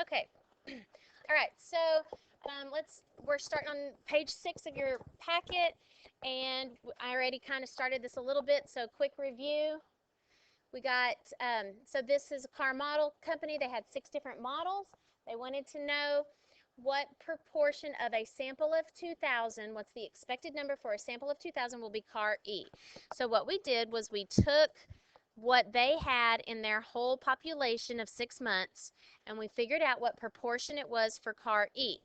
Okay. All right. So we're starting on page 6 of your packet, and I already kind of started this a little bit. So quick review. We got so this is a car model company. They had 6 different models. They wanted to know what proportion of a sample of 2,000, what's the expected number for a sample of 2,000 will be car E. So what we did was we took what they had in their whole population of 6 months, and we figured out what proportion it was for car E.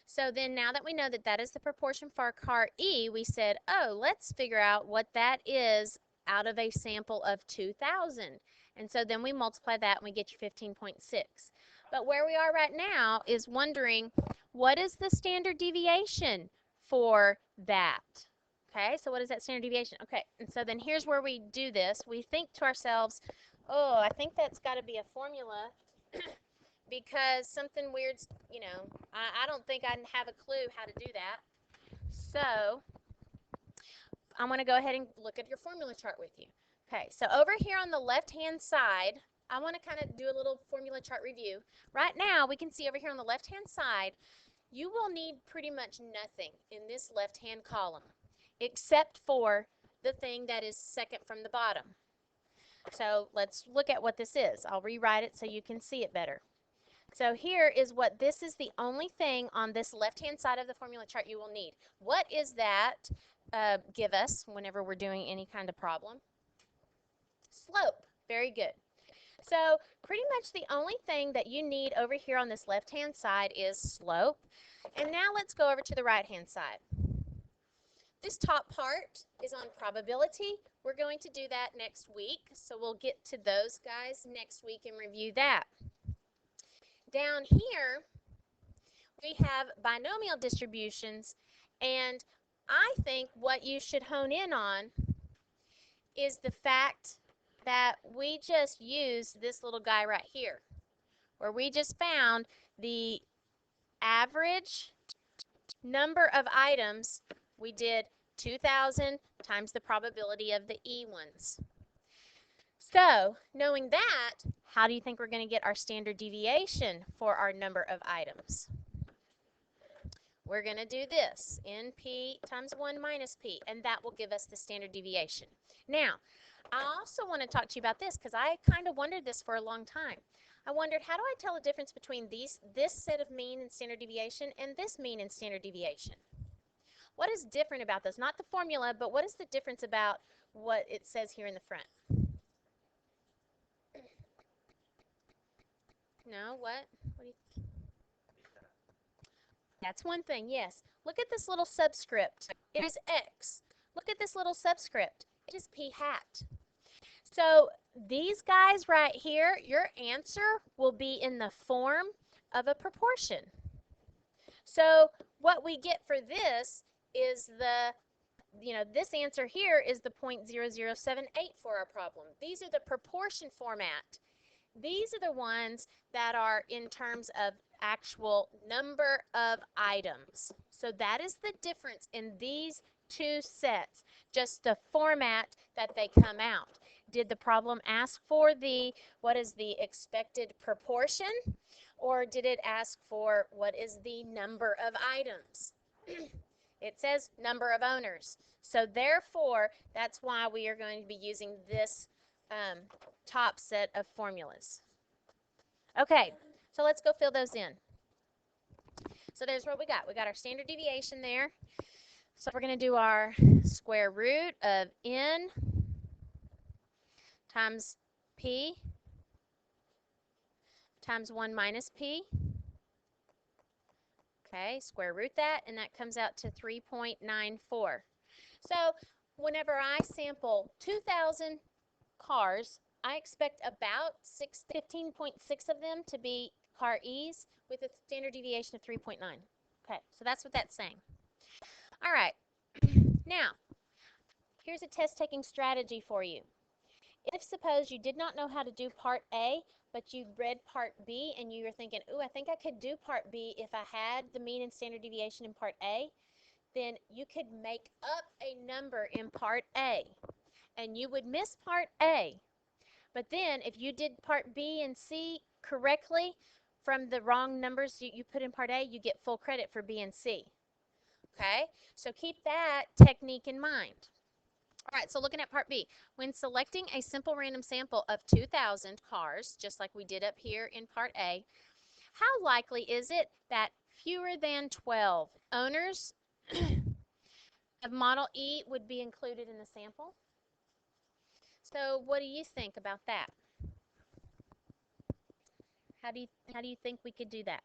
So then now that we know that that is the proportion for car E, we said, oh, let's figure out what that is out of a sample of 2,000. And so then we multiply that and we get you 15.6. But where we are right now is wondering, what is the standard deviation for that? Okay, so what is that standard deviation? Okay, and so then here's where we do this. We think to ourselves, oh, I think that's got to be a formula because something weird's, I don't think I have a clue how to do that. So I'm going to go ahead and look at your formula chart with you. Okay, so over here on the left-hand side, I want to kind of do a little formula chart review. Right now, we can see over here on the left-hand side, you will need pretty much nothing in this left-hand column, except for the thing that is second from the bottom. So let's look at what this is. I'll rewrite it so you can see it better. So here is what this is the only thing on this left-hand side of the formula chart you will need. What is that give us whenever we're doing any kind of problem? Slope. Very good. So pretty much the only thing that you need over here on this left-hand side is slope. And now let's go over to the right-hand side. This top part is on probability. We're going to do that next week, so we'll get to those guys next week and review that. Down here, we have binomial distributions, and I think what you should hone in on is the fact that we just used this little guy right here, where we just found the average number of items. We did 2,000 times the probability of the E ones. So, knowing that, how do you think we're going to get our standard deviation for our number of items? We're going to do this, NP times 1 minus P, and that will give us the standard deviation. Now, I also want to talk to you about this because I kind of wondered this for a long time. I wondered, how do I tell the difference between this set of mean and standard deviation and this mean and standard deviation? What is different about those? Not the formula, but what is the difference about what it says here in the front? No, what? What do you think? That's one thing, yes. Look at this little subscript. It is X. Look at this little subscript. It is P hat. So these guys right here, your answer will be in the form of a proportion. So what we get for this is this answer here is the 0.0078 for our problem. These are the proportion format. These are the ones that are in terms of actual number of items. So that is the difference in these two sets, just the format that they come out. Did the problem ask for what is the expected proportion, or did it ask for what is the number of items? It says number of owners. So therefore, that's why we are going to be using this top set of formulas. Okay, so let's go fill those in. So there's what we got. We got our standard deviation there. So we're going to do our square root of n times p times 1 minus p. Okay, square root that, and that comes out to 3.94. So whenever I sample 2,000 cars, I expect about 15.6 of them to be car E's with a standard deviation of 3.9. Okay, so that's what that's saying. All right, now, here's a test-taking strategy for you. If suppose you did not know how to do part A, but you read part B and you were thinking, ooh, I think I could do part B if I had the mean and standard deviation in part A, then you could make up a number in part A, and you would miss part A. But then if you did part B and C correctly, from the wrong numbers you put in part A, you get full credit for B and C. Okay, so keep that technique in mind. All right, so looking at part B, when selecting a simple random sample of 2,000 cars, just like we did up here in part A, how likely is it that fewer than 12 owners of Model E would be included in the sample? So what do you think about that? How do you think we could do that?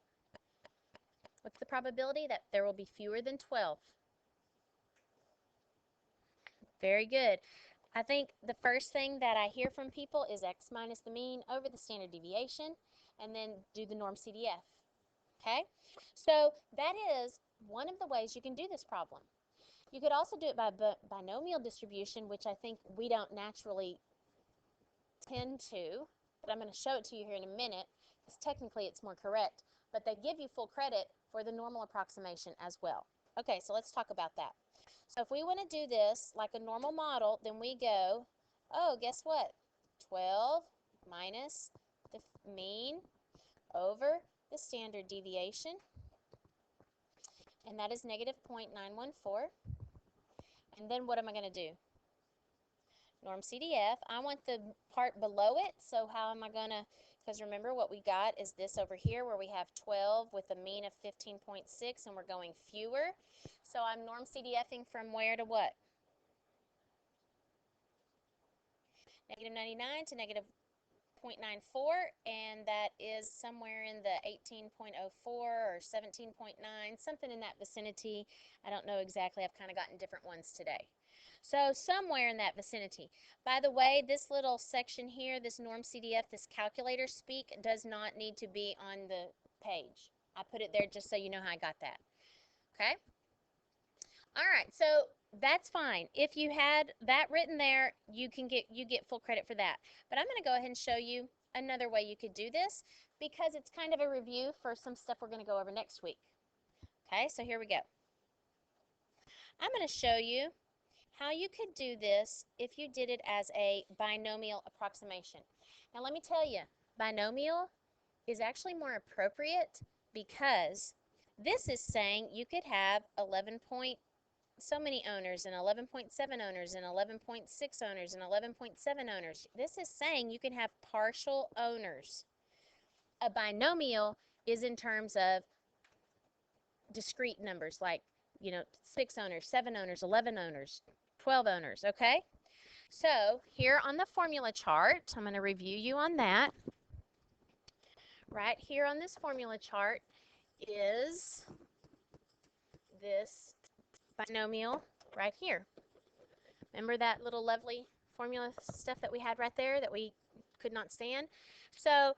What's the probability that there will be fewer than 12? Very good. I think the first thing that I hear from people is x minus the mean over the standard deviation, and then do the norm CDF. Okay? So that is one of the ways you can do this problem. You could also do it by binomial distribution, which I think we don't naturally tend to, but I'm going to show it to you here in a minute, because technically it's more correct, but they give you full credit for the normal approximation as well. Okay, so let's talk about that. So if we want to do this like a normal model, then we go, oh, guess what? 12 minus the mean over the standard deviation, and that is negative 0.914. And then what am I going to do? Norm CDF. I want the part below it, so how am I going to, because remember what we got is this over here where we have 12 with a mean of 15.6 and we're going fewer. So I'm norm CDFing from where to what? Negative 99 to negative 0.94, and that is somewhere in the 18.04 or 17.9, something in that vicinity. I don't know exactly. I've kind of gotten different ones today. So somewhere in that vicinity. By the way, this little section here, this norm CDF, this calculator speak, does not need to be on the page. I put it there just so you know how I got that. Okay? All right, so that's fine. If you had that written there, you get full credit for that. But I'm going to go ahead and show you another way you could do this, because it's kind of a review for some stuff we're going to go over next week. Okay, so here we go. I'm going to show you how you could do this if you did it as a binomial approximation. Now let me tell you, binomial is actually more appropriate because this is saying you could have 11 point so many owners and 11.7 owners and 11.6 owners and 11.7 owners. This is saying you can have partial owners. A binomial is in terms of discrete numbers, like, 6 owners, 7 owners, 11 owners, 12 owners, okay? So here on the formula chart, I'm going to review you on that. Right here on this formula chart is this binomial right here. Remember that little lovely formula stuff that we had right there that we could not stand? So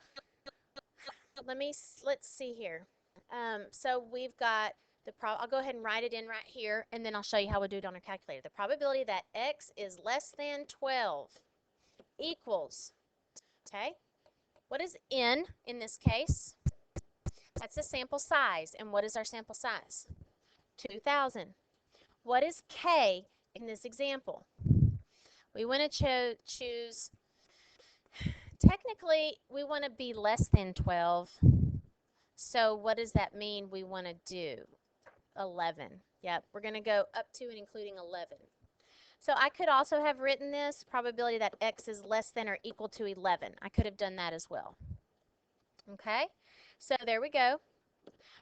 let's see here. So we've got I'll go ahead and write it in right here, and then I'll show you how we'll do it on our calculator. The probability that x is less than 12 equals, okay, what is n in this case? That's the sample size. And what is our sample size? 2,000. What is k in this example? We want to choose, technically, we want to be less than 12. So what does that mean we want to do? 11. Yep, we're going to go up to and including 11. So I could also have written this probability that x is less than or equal to 11. I could have done that as well. Okay, so there we go.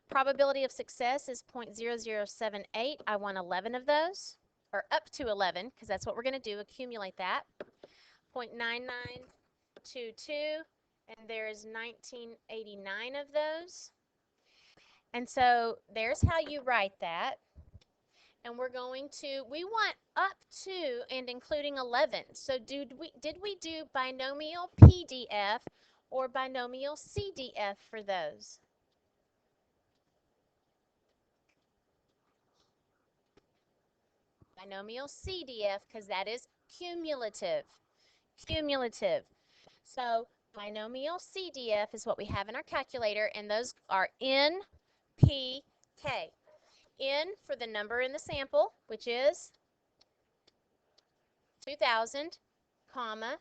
Probability of success is 0.0078. I want 11 of those, or up to 11, because that's what we're going to do, accumulate that. 0.9922, and there's 1989 of those. And so there's how you write that. And we're going to, we want up to and including 11. So did we do binomial PDF or binomial CDF for those? Binomial CDF, because that is cumulative. Cumulative. So binomial CDF is what we have in our calculator, and those are N, P, K. N for the number in the sample, which is 2,000, comma,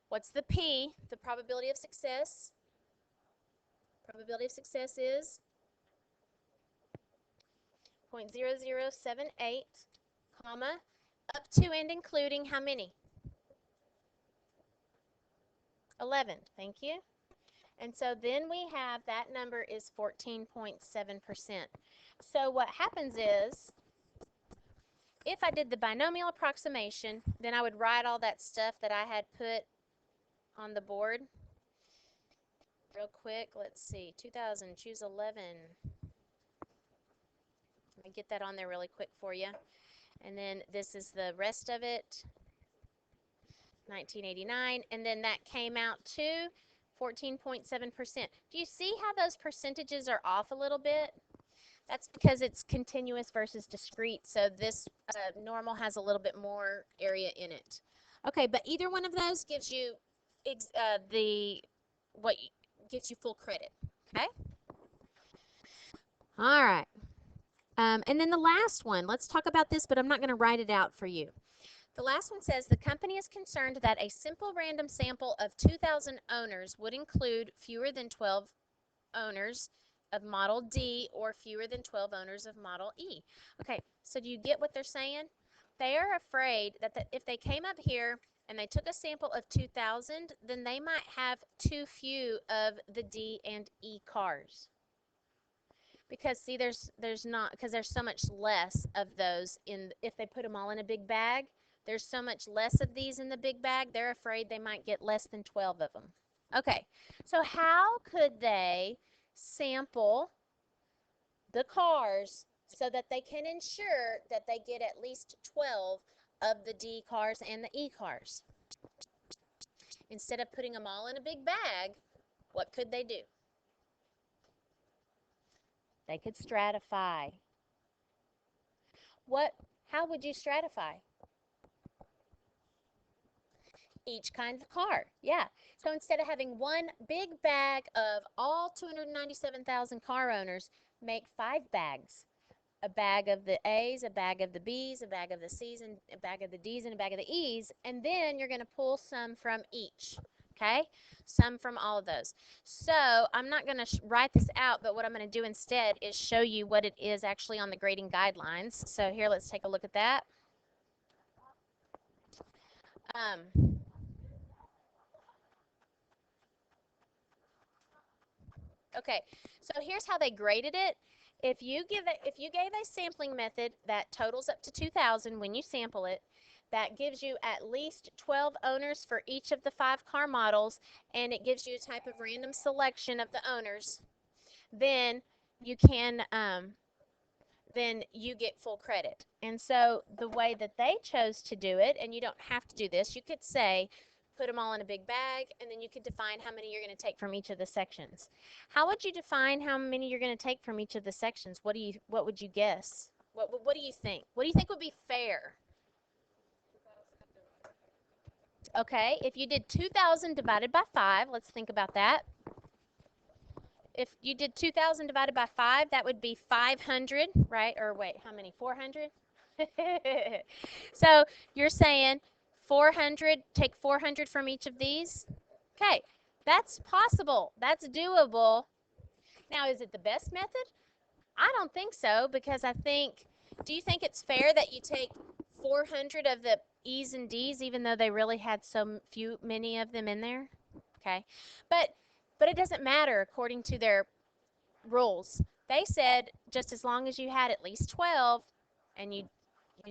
what's the P, the probability of success? Probability of success is 0.0078, comma, up to and including how many? 11. Thank you. And so then we have that number is 14.7%. So what happens is, if I did the binomial approximation, then I would write all that stuff that I had put on the board. Real quick, let's see, 2000, choose 11. Let me get that on there really quick for you. And then this is the rest of it, 1989, and then that came out to 14.7%. Do you see how those percentages are off a little bit? That's because it's continuous versus discrete, so this normal has a little bit more area in it. Okay, but either one of those gives you gives you full credit. Okay. All right. And then the last one, let's talk about this, but I'm not going to write it out for you. The last one says the company is concerned that a simple random sample of 2,000 owners would include fewer than 12 owners of model D or fewer than 12 owners of model E. Okay, so do you get what they're saying? They are afraid that if they came up here and they took a sample of 2,000, then they might have too few of the D and E cars. Because see, there's so much less of those if they put them all in a big bag. There's so much less of these in the big bag, they're afraid they might get less than 12 of them. Okay, so how could they sample the cars so that they can ensure that they get at least 12 of the D cars and the E cars? Instead of putting them all in a big bag, what could they do? They could stratify. How would you stratify? Each kind of car. Yeah. So instead of having one big bag of all 297,000 car owners, make 5 bags. A bag of the A's, a bag of the B's, a bag of the C's, and a bag of the D's, and a bag of the E's, and then you're going to pull some from each. Okay? Some from all of those. So I'm not going to write this out, but what I'm going to do instead is show you what it is actually on the grading guidelines. So here, let's take a look at that. Okay, so here's how they graded it. If you gave a sampling method that totals up to 2,000 when you sample it, that gives you at least 12 owners for each of the 5 car models, and it gives you a type of random selection of the owners, then you can then you get full credit. And so the way that they chose to do it, and you don't have to do this, you could say put them all in a big bag, and then you could define how many you're going to take from each of the sections. How would you define how many you're going to take from each of the sections? What would you guess? What do you think? What do you think would be fair? Okay, if you did 2,000 divided by 5, let's think about that. If you did 2,000 divided by 5, that would be 500, right? Or wait, how many? 400? So you're saying 400, take 400 from each of these? Okay, that's possible. That's doable. Now, is it the best method? I don't think so, because do you think it's fair that you take 400 of the E's and D's, even though they really had many of them in there? Okay, but it doesn't matter according to their rules. They said just as long as you had at least 12 and you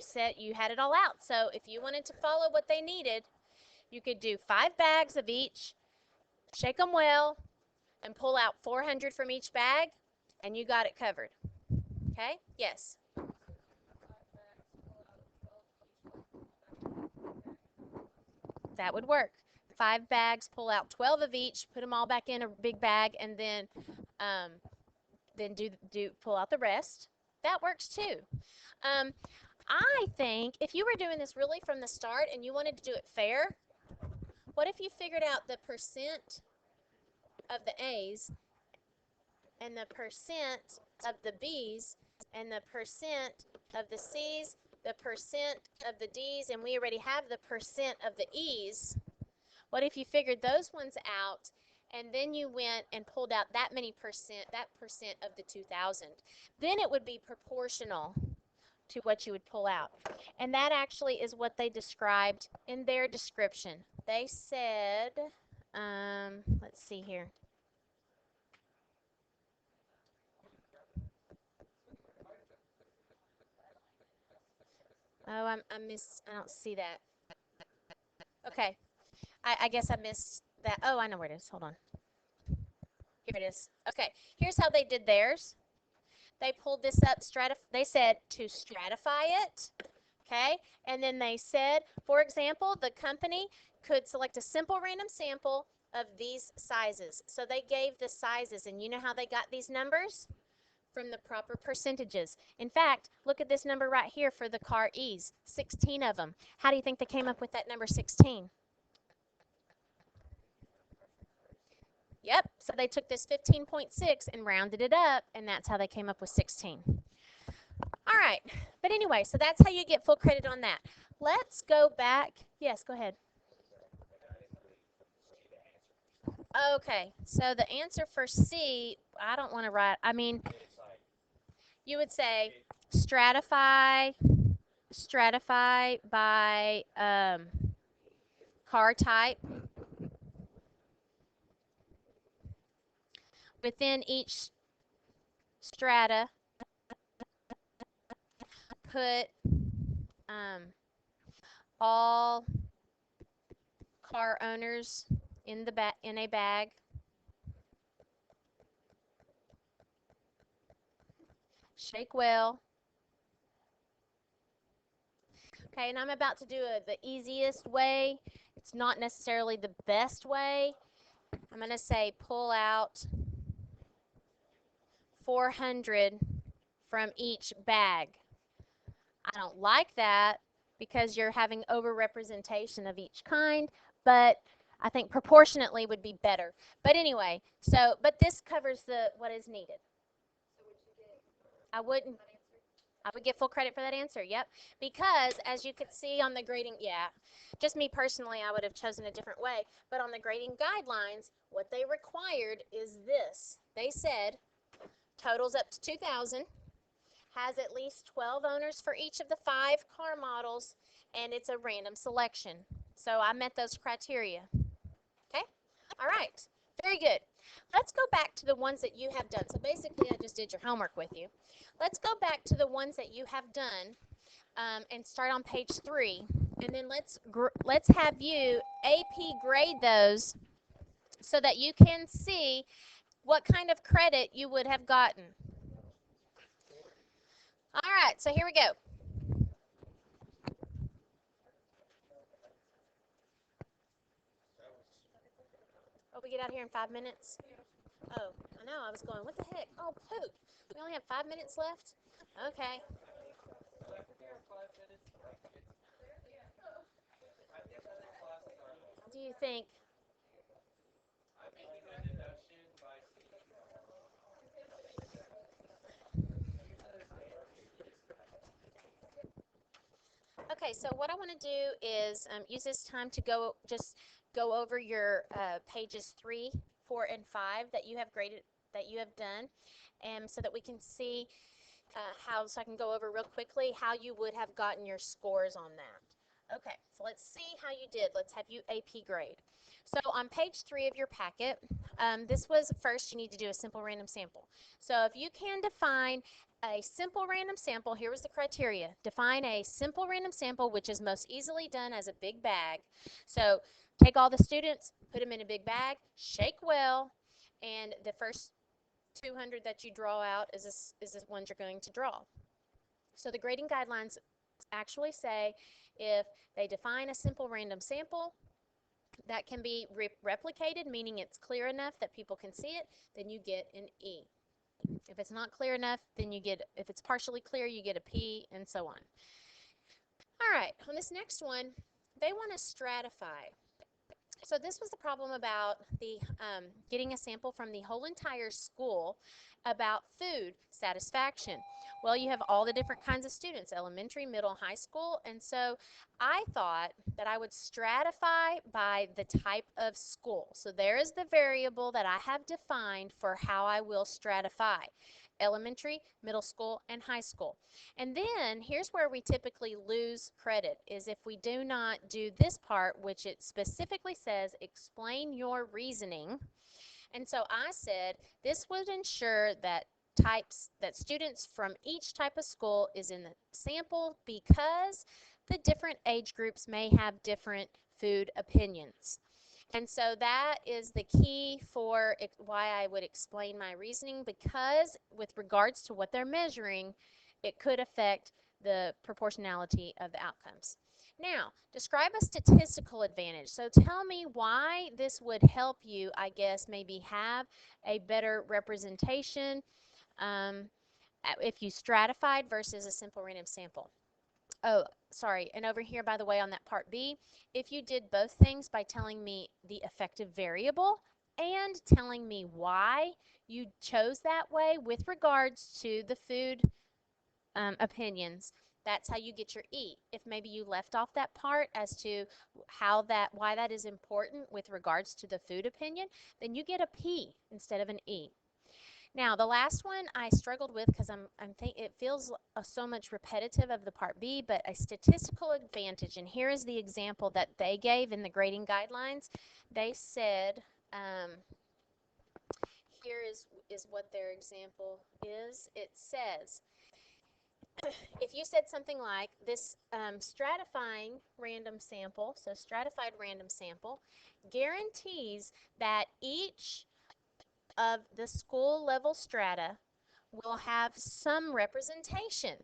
said you had it all out. So if you wanted to follow what they needed, you could do 5 bags of each, shake them well, and pull out 400 from each bag, and you got it covered. Okay? Yes? That would work. 5 bags, pull out 12 of each, put them all back in a big bag, and then pull out the rest. That works too. I think if you were doing this really from the start and you wanted to do it fair, what if you figured out the percent of the A's and the percent of the B's and the percent of the C's, the percent of the D's, and we already have the percent of the E's? What if you figured those ones out and then you went and pulled out that many percent, that percent of the 2,000, then it would be proportional to what you would pull out. And that actually is what they described in their description. They said, let's see here. Oh, I don't see that. Okay, I guess I missed that. Oh, I know where it is. Hold on. Here it is. Okay, here's how they did theirs. They pulled this up, they said to stratify it, okay? And then they said, for example, the company could select a simple random sample of these sizes. So they gave the sizes, and you know how they got these numbers? From the proper percentages. In fact, look at this number right here for the car E's, 16 of them. How do you think they came up with that number 16? Yep, so they took this 15.6 and rounded it up, and that's how they came up with 16. All right, but anyway, so that's how you get full credit on that. Let's go back. Yes, go ahead. Okay, so the answer for C, I don't want to write, I mean, you would say stratify by car type. Within each strata, put all car owners in a bag. Shake well. Okay, and I'm about to do the easiest way. It's not necessarily the best way. I'm going to say pull out 400 from each bag. I don't like that because you're having overrepresentation of each kind, but I think proportionately would be better. But anyway, but this covers what is needed. I would get full credit for that answer, yep. Because as you could see on the grading, yeah, just me personally, I would have chosen a different way. But on the grading guidelines, what they required is this. They said totals up to 2,000, has at least 12 owners for each of the 5 car models, and it's a random selection. So I met those criteria. Okay? All right. Very good. Let's go back to the ones that you have done. So basically, I just did your homework with you. Let's go back to the ones that you have done and start on page 3. And then let's have you AP grade those so that you can see what kind of credit you would have gotten. All right, so here we go. Oh, we get out of here in 5 minutes? Oh, I know. I was going, what the heck? Oh, poop. We only have 5 minutes left? Okay. Do you think? Okay, so what I want to do is use this time to just go over your pages 3, 4, and 5 that you have graded, that you have done, and so that we can see so I can go over real quickly how you would have gotten your scores on that. Okay, so let's see how you did. Let's have you AP grade. So on page 3 of your packet, this was first you need to do a simple random sample. So if you can define a simple random sample, here was the criteria. Define a simple random sample which is most easily done as a big bag. So take all the students, put them in a big bag, shake well, and the first 200 that you draw out is the ones you're going to draw. So the grading guidelines actually say if they define a simple random sample that can be replicated, meaning it's clear enough that people can see it, then you get an E. If it's not clear enough, then if it's partially clear, you get a P, and so on. All right, on this next one, they want to stratify. So this was the problem about the getting a sample from the whole entire school about food satisfaction. Well, you have all the different kinds of students, elementary, middle, high school, and so I thought that I would stratify by the type of school. So there is the variable that I have defined for how I will stratify: elementary, middle school, and high school. And then here's where we typically lose credit, is if we do not do this part, which it specifically says, explain your reasoning. And so I said this would ensure that students from each type of school is in the sample, because the different age groups may have different food opinions. And so that is the key for why I would explain my reasoning, because with regards to what they're measuring, it could affect the proportionality of the outcomes. Now, describe a statistical advantage. So tell me why this would help you, I guess, maybe have a better representation if you stratified versus a simple random sample. Oh, sorry, and over here, by the way, on that part B, if you did both things by telling me the effective variable and telling me why you chose that way with regards to the food opinions, that's how you get your E. If maybe you left off that part as to why that is important with regards to the food opinion, then you get a P instead of an E. Now, the last one I struggled with because it feels so much repetitive of the part B, but a statistical advantage. And here is the example that they gave in the grading guidelines. They said, here is what their example is. It says, if you said something like this, stratifying random sample, so stratified random sample, guarantees that each of the school level strata will have some representation,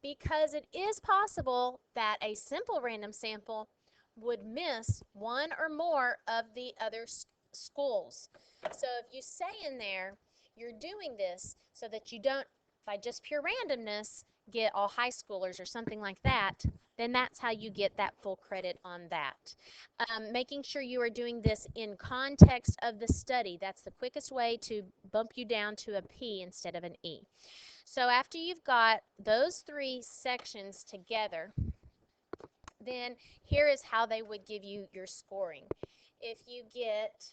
because it is possible that a simple random sample would miss one or more of the other schools. So if you say in there, you're doing this so that you don't, by just pure randomness, get all high schoolers or something like that, then that's how you get that full credit on that. Making sure you are doing this in context of the study. That's the quickest way to bump you down to a P instead of an E. So after you've got those three sections together, then here is how they would give you your scoring. If you get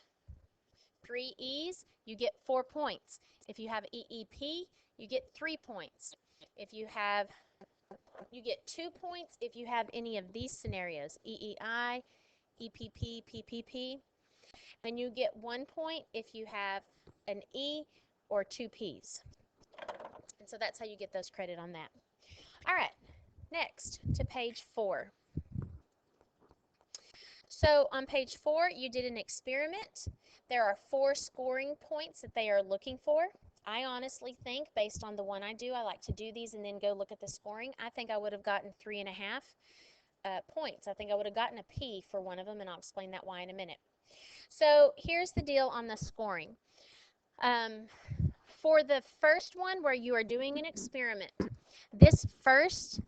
3 E's, you get 4 points. If you have EEP, you get 3 points. If you get 2 points if you have any of these scenarios: EEI, EPP, PPP, and you get 1 point if you have an E or 2 P's. And so that's how you get those credit on that. All right, next to page 4. So on page 4, you did an experiment. There are 4 scoring points that they are looking for. I honestly think, based on the one I do, I like to do these and then go look at the scoring. I think I would have gotten 3.5 points. I think I would have gotten a P for one of them, and I'll explain that why in a minute. So here's the deal on the scoring. For the first one where you are doing an experiment, this first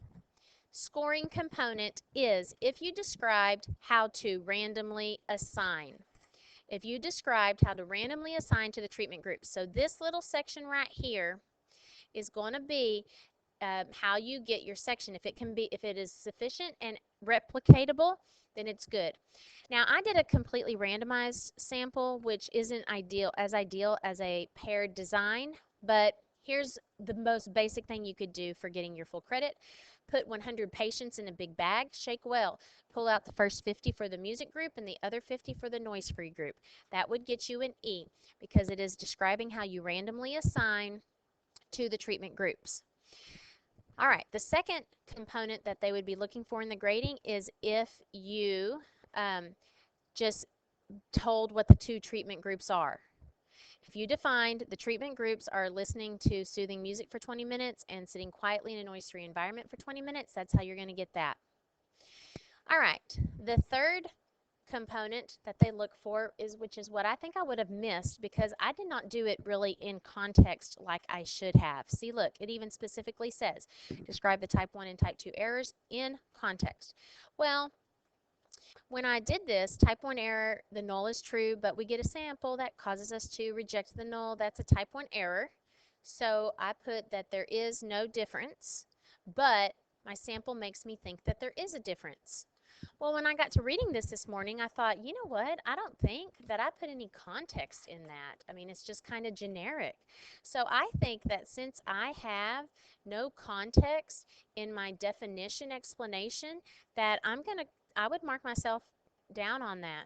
scoring component is if you described how to randomly assign. If you described how to randomly assign to the treatment group. So this little section right here is going to be how you get your section. If it is sufficient and replicatable, then it's good. Now, I did a completely randomized sample, which isn't ideal as a paired design, but here's the most basic thing you could do for getting your full credit. Put 100 patients in a big bag, shake well. Pull out the first 50 for the music group and the other 50 for the noise-free group. That would get you an E, because it is describing how you randomly assign to the treatment groups. All right, the second component that they would be looking for in the grading is if you just told what the 2 treatment groups are. If you defined the treatment groups are listening to soothing music for 20 minutes and sitting quietly in a noise-free environment for 20 minutes, that's how you're going to get that. All right, the third component that they look for which is what I think I would have missed, because I did not do it really in context like I should have. See, look, it even specifically says describe the type 1 and type 2 errors in context. Well, when I did this, type 1 error, the null is true, but we get a sample that causes us to reject the null. That's a type 1 error. So I put that there is no difference, but my sample makes me think that there is a difference. Well, when I got to reading this morning, I thought, you know what? I don't think that I put any context in that. I mean, it's just kind of generic. So I think that since I have no context in my definition explanation, that I would mark myself down on that.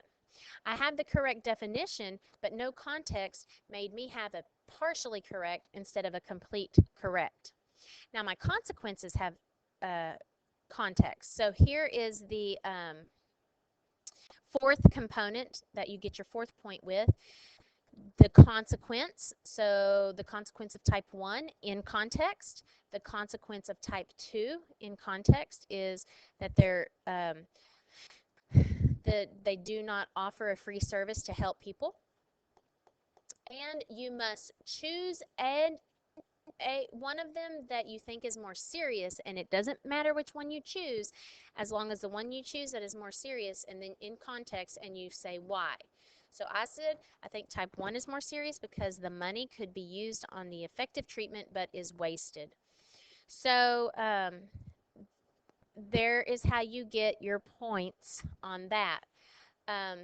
I have the correct definition, but no context made me have a partially correct instead of a complete correct. Now, my consequences have uh, context. So here is the fourth component that you get your fourth point with, the consequence. So the consequence of type 1 in context. The consequence of type 2 in context is that they do not offer a free service to help people. And you must choose one of them that you think is more serious, and it doesn't matter which one you choose, as long as the one you choose that is more serious, and then in context, and you say why. So I said I think type 1 is more serious because the money could be used on the effective treatment but is wasted. So there is how you get your points on that. Um,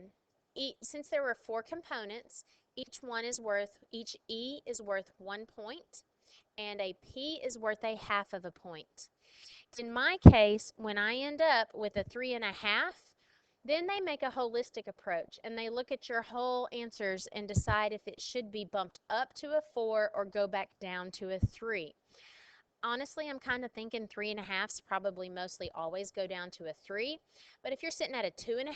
since there were 4 components, each E is worth 1 point, and a P is worth a half of a point. In my case, when I end up with a 3.5, then they make a holistic approach and they look at your whole answers and decide if it should be bumped up to a 4 or go back down to a 3. Honestly, I'm kind of thinking 3.5s probably mostly always go down to a 3. But if you're sitting at a 2.5,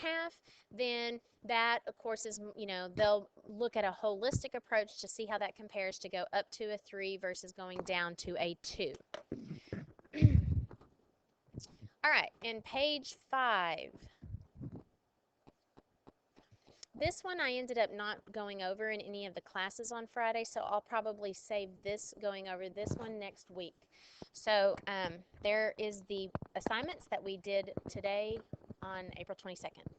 then that, of course, is, they'll look at a holistic approach to see how that compares to go up to a 3 versus going down to a 2. All right, in page 5. This one I ended up not going over in any of the classes on Friday, so I'll probably save going over this one next week. So there is the assignments that we did today on April 22nd.